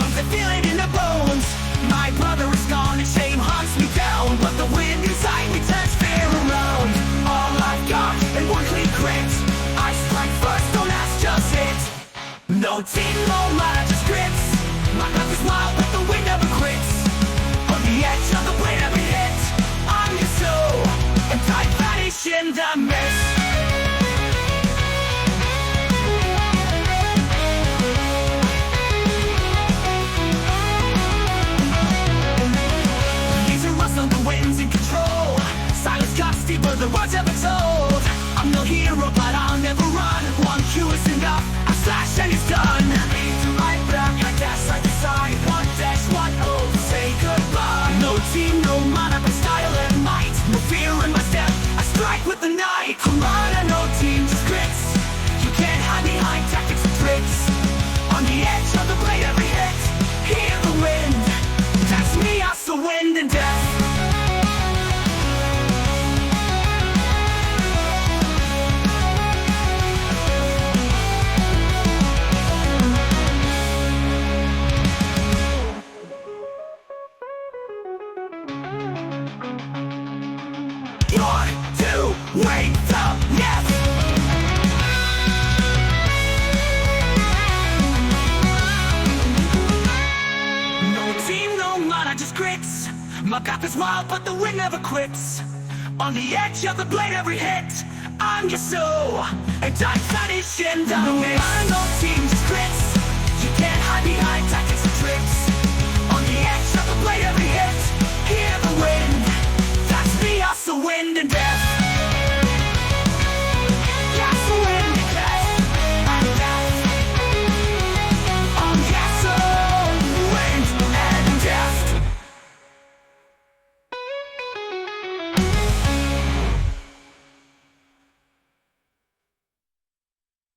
lungs, I feel it in the bones. My brother is gone and shame hunts me down, but the wind inside me turns fear around. All I've got and one clean crit. I strike first, don't ask, just hit. No team, no ladder, just grits. My gun is wild, but the wind never quits. On the edge of the blade, every hit. I'm Yasuo, and I vanish in the mist. On the winds in control. Silence cuts deeper than words ever told. I'm no hero, but I'll never run. One cue is enough, I slash and it's done. Me to my back, I guess I decide. One dash, one hold, say goodbye. No team, no mana, but style and might. No fear in my step, I strike with the night. Come on, no team, just grits. You can't hide behind tactics and tricks. On the edge of the blade, every hit. Hear the wind, that's me, I saw wind and death. Wait up, yes! No team, no mana, just grits. My path is wild, but the wind never quits. On the edge of the blade, every hit. I'm Yasuo, and I vanish in the mist. No team, just grits. You can't hide behind tactics and tricks. On the edge of the blade, every hit. Hear the wind. That's me, also wind and